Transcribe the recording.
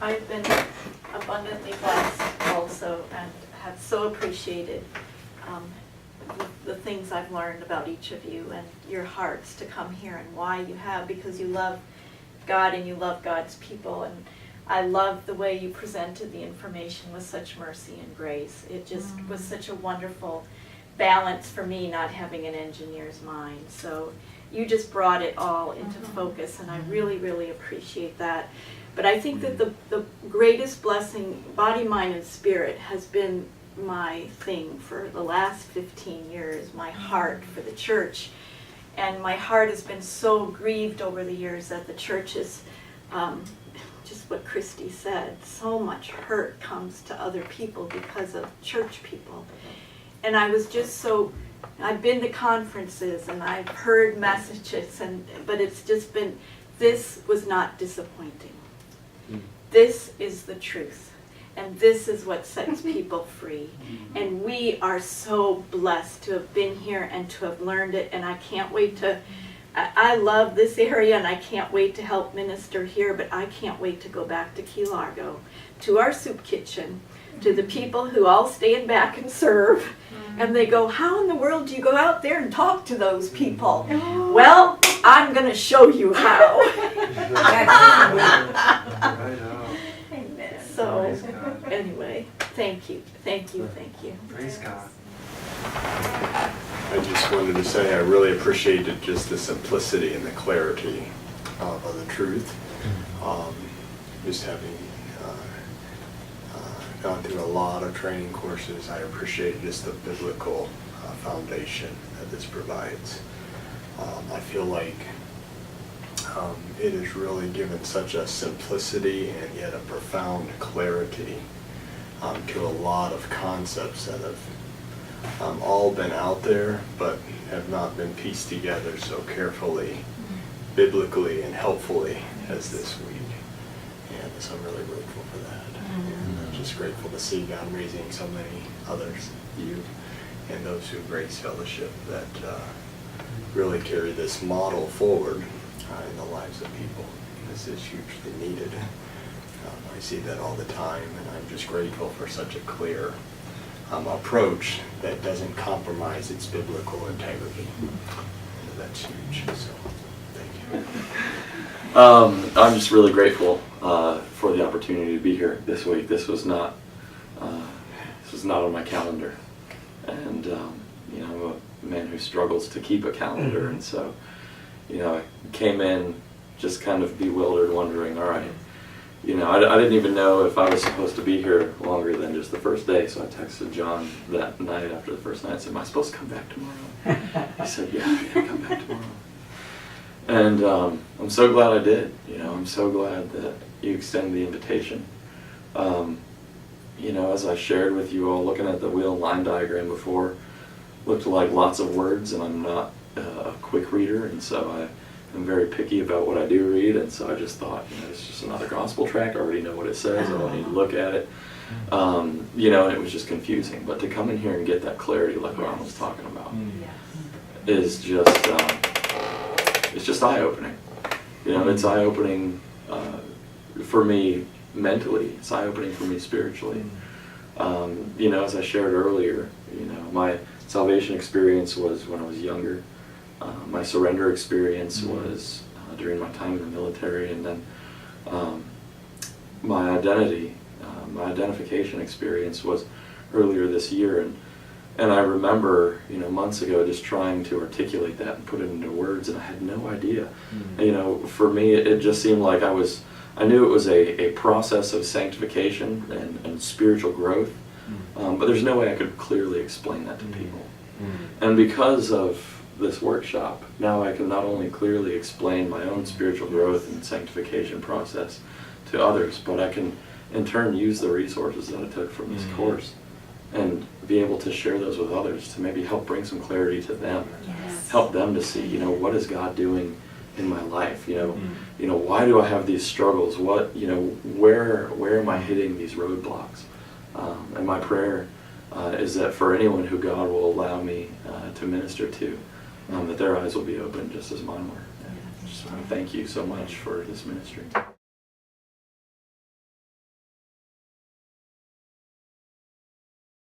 I've been abundantly blessed also, and have so appreciated the things I've learned about each of you and your hearts to come here, and why you have, because you love God and you love God's people. And I love the way you presented the information with such mercy and grace. It just was such a wonderful balance for me, not having an engineer's mind. So you just brought it all into focus, and I really, really appreciate that. But I think that the greatest blessing, body, mind, and spirit, has been my thing for the last 15 years, my heart for the church. And my heart has been so grieved over the years that the church is, just what Christy said, so much hurt comes to other people because of church people. And I was just so, I've been to conferences and I've heard messages, but it's just been, this was not disappointing. This is the truth. And this is what sets people free. And we are so blessed to have been here and to have learned it. And I can't wait to, I love this area, and I can't wait to help minister here, but I can't wait to go back to Key Largo, to our soup kitchen, to the people who all stand back and serve. And they go, how in the world do you go out there and talk to those people? Well, I'm going to show you how. So, anyway, thank you. Praise God. I just wanted to say I really appreciated just the simplicity and the clarity of the truth. Just having gone through a lot of training courses, I appreciate just the biblical foundation that this provides. I feel like it has really given such a simplicity and yet a profound clarity to a lot of concepts that have all been out there but have not been pieced together so carefully, biblically, and helpfully as this week. And so I'm really grateful for that. And I'm just grateful to see God raising so many others, you and those who Grace Fellowship, that really carry this model forward in the lives of people. This is hugely needed. I see that all the time, and I'm just grateful for such a clear approach that doesn't compromise its biblical integrity. That's huge. So, thank you. I'm just really grateful for the opportunity to be here this week. This was not on my calendar, and I'm a man who struggles to keep a calendar, and so I came in just kind of bewildered, wondering, all right, I didn't even know if I was supposed to be here longer than just the first day, so I texted John that night after the first night and said, am I supposed to come back tomorrow? He said, yeah, come back tomorrow. And I'm so glad I did. I'm so glad that you extended the invitation. As I shared with you all, looking at the wheel and line diagram before, looked like lots of words, and I'm not a quick reader, and so I'm very picky about what I do read, and so I just thought, it's just another gospel tract. I already know what it says. I don't need to look at it. And it was just confusing. But to come in here and get that clarity, like Ron was talking about, is just it's just eye-opening. It's eye-opening for me mentally. It's eye-opening for me spiritually. As I shared earlier, my salvation experience was when I was younger. My surrender experience was during my time in the military, and then my identification experience was earlier this year, and I remember months ago just trying to articulate that and put it into words, and I had no idea. For me it just seemed like I knew it was a process of sanctification and spiritual growth, but there's no way I could clearly explain that to people. And because of this workshop, now I can not only clearly explain my own spiritual growth and sanctification process to others, but I can in turn use the resources that I took from this course and be able to share those with others to maybe help bring some clarity to them, help them to see, what is God doing in my life? Why do I have these struggles? What, where am I hitting these roadblocks? And my prayer is that for anyone who God will allow me to minister to, that their eyes will be open just as mine were. I just want to thank you so much for this ministry.